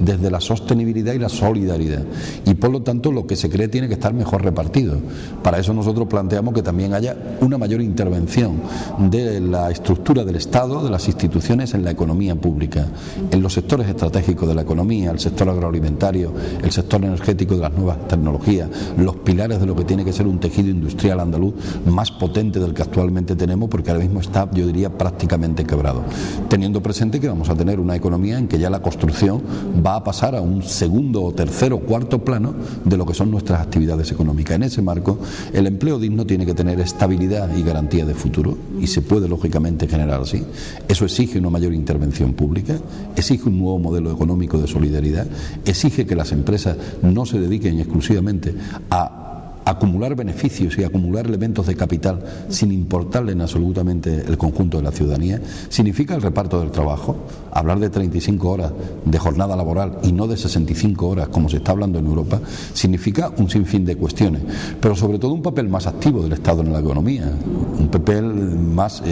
desde la sostenibilidad y la solidaridad, y por lo tanto lo que se cree tiene que estar mejor repartido. Para eso nosotros planteamos que también haya una mayor intervención de la estructura del Estado, de las instituciones en la economía pública, en los sectores estratégicos de la economía, el sector agroalimentario, el sector energético de las nuevas tecnologías, los pilares de lo que tiene que ser un tejido industrial andaluz más potente del que actualmente tenemos, porque ahora mismo está, yo diría, prácticamente quebrado, teniendo presente que vamos a tener una economía en que ya la construcción va a pasar a un segundo o tercero o cuarto plano de lo que son nuestras actividades económicas. En ese marco, el empleo digno tiene que tener estabilidad y garantía de futuro, y se puede lógicamente generar así. Eso exige una mayor intervención pública, exige un nuevo modelo económico de solidaridad, exige que las empresas no se dediquen exclusivamente a acumular beneficios y acumular elementos de capital sin importarle en absolutamente el conjunto de la ciudadanía. Significa el reparto del trabajo, hablar de 35 horas de jornada laboral y no de 65 horas como se está hablando en Europa, significa un sinfín de cuestiones, pero sobre todo un papel más activo del Estado en la economía, un papel más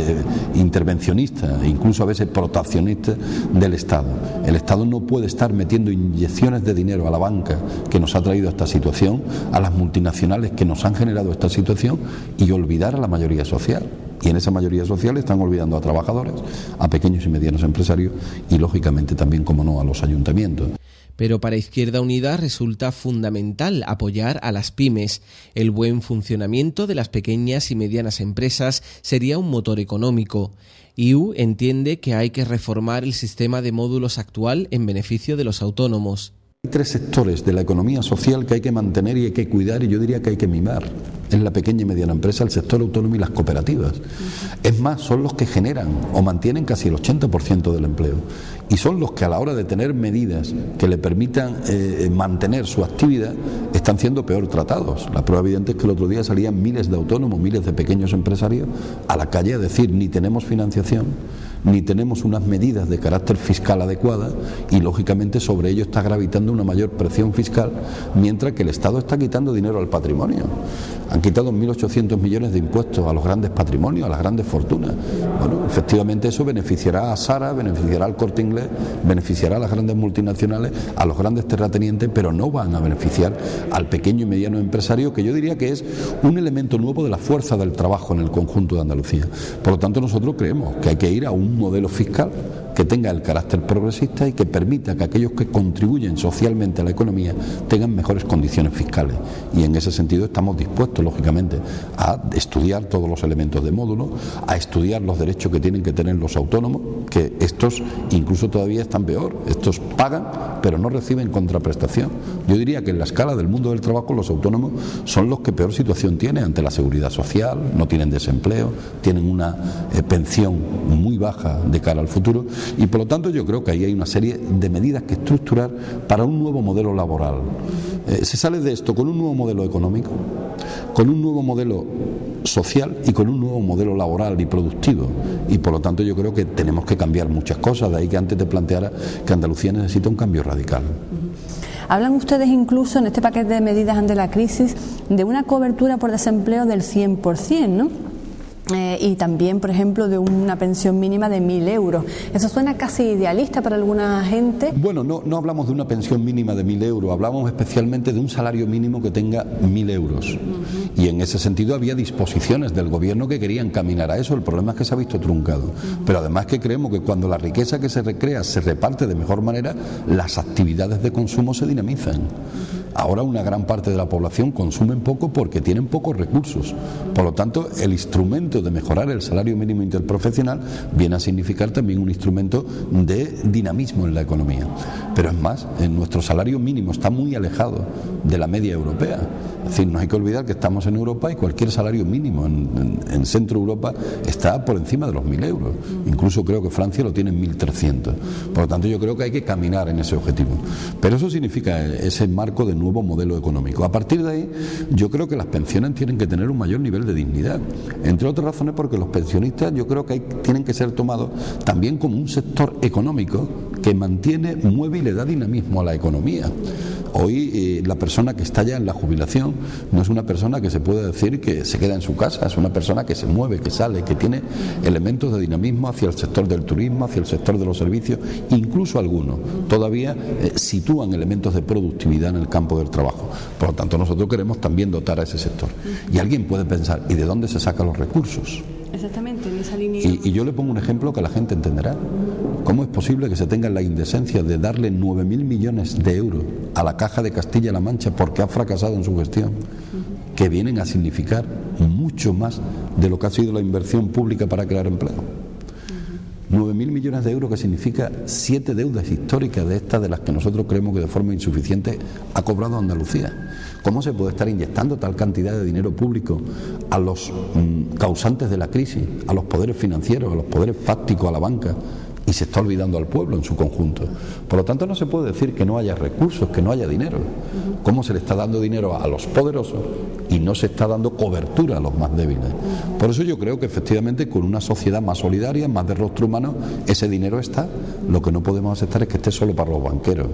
intervencionista, incluso a veces proteccionista del Estado. El Estado no puede estar metiendo inyecciones de dinero a la banca que nos ha traído a esta situación, a las multinacionales que nos han generado esta situación, y olvidar a la mayoría social. Y en esa mayoría social están olvidando a trabajadores, a pequeños y medianos empresarios y lógicamente también, como no, a los ayuntamientos. Pero para Izquierda Unida resulta fundamental apoyar a las pymes. El buen funcionamiento de las pequeñas y medianas empresas sería un motor económico. IU entiende que hay que reformar el sistema de módulos actual en beneficio de los autónomos. Hay tres sectores de la economía social que hay que mantener y hay que cuidar, y yo diría que hay que mimar. Es la pequeña y mediana empresa, el sector autónomo y las cooperativas. Es más, son los que generan o mantienen casi el 80% del empleo, y son los que, a la hora de tener medidas que le permitan mantener su actividad, están siendo peor tratados. La prueba evidente es que el otro día salían miles de autónomos, miles de pequeños empresarios a la calle a decir: ni tenemos financiación, ni tenemos unas medidas de carácter fiscal adecuadas, y lógicamente sobre ello está gravitando una mayor presión fiscal, mientras que el Estado está quitando dinero al patrimonio. Han quitado 1.800 millones de impuestos a los grandes patrimonios, a las grandes fortunas. Bueno, efectivamente eso beneficiará a Sara, beneficiará al Corte Inglés, beneficiará a las grandes multinacionales, a los grandes terratenientes, pero no van a beneficiar al pequeño y mediano empresario, que yo diría que es un elemento nuevo de la fuerza del trabajo en el conjunto de Andalucía. Por lo tanto, nosotros creemos que hay que ir a un modelo fiscal que tenga el carácter progresista y que permita que aquellos que contribuyen socialmente a la economía tengan mejores condiciones fiscales. Y en ese sentido estamos dispuestos, lógicamente, a estudiar todos los elementos de módulo, a estudiar los derechos que tienen que tener los autónomos, que estos incluso todavía están peor. Estos pagan, pero no reciben contraprestación. Yo diría que en la escala del mundo del trabajo los autónomos son los que peor situación tienen ante la seguridad social, no tienen desempleo, tienen una pensión muy baja de cara al futuro, y por lo tanto yo creo que ahí hay una serie de medidas que estructurar para un nuevo modelo laboral. Se sale de esto con un nuevo modelo económico, con un nuevo modelo social y con un nuevo modelo laboral y productivo, y por lo tanto yo creo que tenemos que cambiar muchas cosas. De ahí que antes te planteara que Andalucía necesita un cambio radical. Hablan ustedes incluso en este paquete de medidas ante la crisis de una cobertura por desempleo del 100%, ¿no? Y también, por ejemplo, de una pensión mínima de 1.000 euros. Eso suena casi idealista para alguna gente. Bueno, no hablamos de una pensión mínima de 1.000 euros, hablamos especialmente de un salario mínimo que tenga 1.000 euros. Y en ese sentido había disposiciones del gobierno que querían caminar a eso. El problema es que se ha visto truncado. Pero además que creemos que cuando la riqueza que se recrea se reparte de mejor manera, las actividades de consumo se dinamizan. Ahora una gran parte de la población consumen poco porque tienen pocos recursos. Por lo tanto, el instrumento de mejorar el salario mínimo interprofesional viene a significar también un instrumento de dinamismo en la economía. Pero es más, nuestro salario mínimo está muy alejado de la media europea. Es decir, no hay que olvidar que estamos en Europa y cualquier salario mínimo en Centro Europa está por encima de los 1.000 euros. Incluso creo que Francia lo tiene en 1.300. Por lo tanto, yo creo que hay que caminar en ese objetivo. Pero eso significa ese marco de nuevo modelo económico. A partir de ahí, yo creo que las pensiones tienen que tener un mayor nivel de dignidad. Entre otras razones porque los pensionistas yo creo que tienen que ser tomados también como un sector económico que mantiene, mueve y le da dinamismo a la economía. Hoy la persona que está ya en la jubilación no es una persona que se puede decir que se queda en su casa, es una persona que se mueve, que sale, que tiene elementos de dinamismo hacia el sector del turismo, hacia el sector de los servicios, incluso algunos todavía sitúan elementos de productividad en el campo del trabajo. Por lo tanto, nosotros queremos también dotar a ese sector. Y alguien puede pensar, ¿y de dónde se sacan los recursos? Exactamente, en esa línea. Y yo le pongo un ejemplo que la gente entenderá. ¿Cómo es posible que se tenga la indecencia de darle 9.000 millones de euros a la Caja de Castilla-La Mancha porque ha fracasado en su gestión? Que vienen a significar mucho más de lo que ha sido la inversión pública para crear empleo. 9.000 millones de euros, que significa 7 deudas históricas de estas, de las que nosotros creemos que de forma insuficiente ha cobrado Andalucía. ¿Cómo se puede estar inyectando tal cantidad de dinero público a los causantes de la crisis, a los poderes financieros, a los poderes fácticos, a la banca, y se está olvidando al pueblo en su conjunto? Por lo tanto, no se puede decir que no haya recursos, que no haya dinero. ¿Cómo se le está dando dinero a los poderosos y no se está dando cobertura a los más débiles? Por eso yo creo que efectivamente con una sociedad más solidaria, más de rostro humano, ese dinero está. Lo que no podemos aceptar es que esté solo para los banqueros.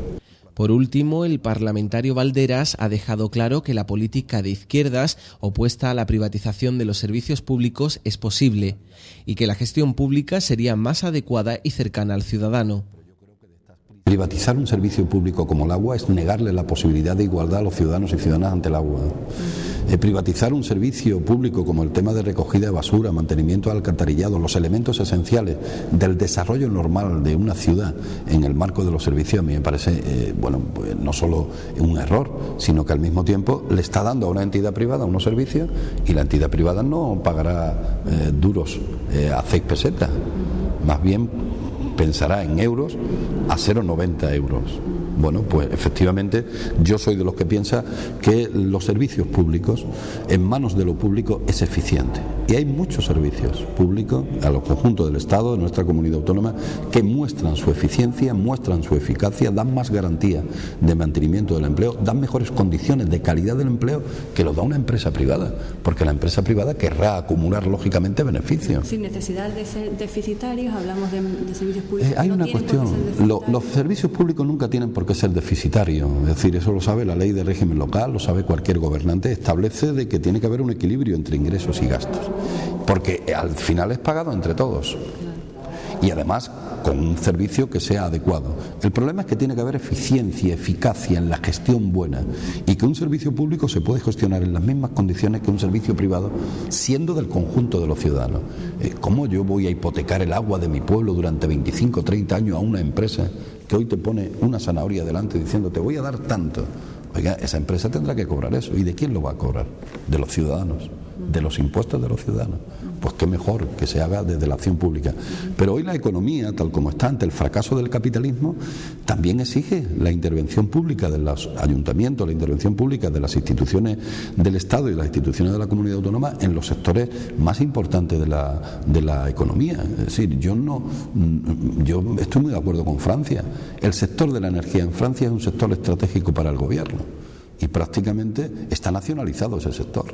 Por último, el parlamentario Valderas ha dejado claro que la política de izquierdas opuesta a la privatización de los servicios públicos es posible y que la gestión pública sería más adecuada y cercana al ciudadano. Privatizar un servicio público como el agua es negarle la posibilidad de igualdad a los ciudadanos y ciudadanas ante el agua. Privatizar un servicio público como el tema de recogida de basura, mantenimiento de alcantarillado, los elementos esenciales del desarrollo normal de una ciudad en el marco de los servicios, a mí me parece, pues no solo un error, sino que al mismo tiempo le está dando a una entidad privada unos servicios y la entidad privada no pagará duros a 6 pesetas, más bien pensará en euros a 0,90 euros. Bueno, pues efectivamente yo soy de los que piensa que los servicios públicos en manos de lo público es eficiente. Y hay muchos servicios públicos a los conjuntos del Estado, de nuestra comunidad autónoma, que muestran su eficiencia, muestran su eficacia, dan más garantía de mantenimiento del empleo, dan mejores condiciones de calidad del empleo que lo da una empresa privada, porque la empresa privada querrá acumular lógicamente beneficios. Sin necesidad de ser deficitarios, hablamos de servicios públicos. Hay una cuestión, los servicios públicos nunca tienen por qué ser deficitarios, es decir, eso lo sabe la ley de régimen local, lo sabe cualquier gobernante, establece de que tiene que haber un equilibrio entre ingresos y gastos, porque al final es pagado entre todos y además con un servicio que sea adecuado. El problema es que tiene que haber eficiencia, eficacia en la gestión buena, y que un servicio público se puede gestionar en las mismas condiciones que un servicio privado, siendo del conjunto de los ciudadanos. ¿Cómo yo voy a hipotecar el agua de mi pueblo durante 25 o 30 años a una empresa que hoy te pone una zanahoria delante diciendo te voy a dar tanto? Oiga, esa empresa tendrá que cobrar eso. ¿Y de quién lo va a cobrar? De los ciudadanos, de los impuestos de los ciudadanos. Pues qué mejor que se haga desde la acción pública. Pero hoy la economía, tal como está ante el fracaso del capitalismo, también exige la intervención pública de los ayuntamientos, la intervención pública de las instituciones del Estado y las instituciones de la comunidad autónoma en los sectores más importantes de la economía. Es decir, yo estoy muy de acuerdo con Francia. El sector de la energía en Francia es un sector estratégico para el gobierno y prácticamente está nacionalizado ese sector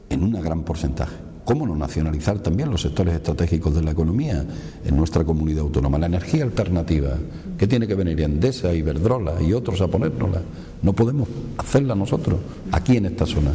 en un gran porcentaje. ¿Cómo no nacionalizar también los sectores estratégicos de la economía en nuestra comunidad autónoma? La energía alternativa, ¿qué tiene que venir Endesa, Iberdrola y otros a ponérnosla? No podemos hacerla nosotros, aquí en esta zona,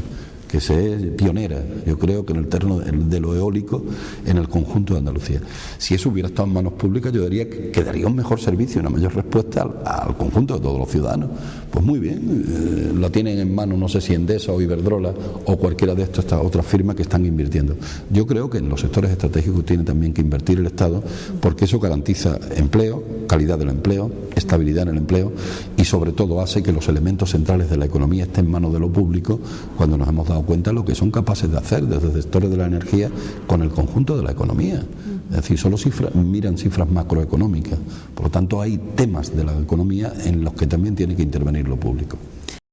que se es pionera, yo creo que en el terreno de lo eólico en el conjunto de Andalucía. Si eso hubiera estado en manos públicas, yo diría que daría un mejor servicio, una mayor respuesta al conjunto de todos los ciudadanos. Pues muy bien, la tienen en manos, no sé si Endesa o Iberdrola o cualquiera de estas otras firmas que están invirtiendo. Yo creo que en los sectores estratégicos tiene también que invertir el Estado, porque eso garantiza empleo, calidad del empleo, estabilidad en el empleo y sobre todo hace que los elementos centrales de la economía estén en manos de lo público, cuando nos hemos dado cuenta de lo que son capaces de hacer desde sectores de la energía con el conjunto de la economía. Es decir, solo miran cifras macroeconómicas. Por lo tanto, hay temas de la economía en los que también tiene que intervenir lo público.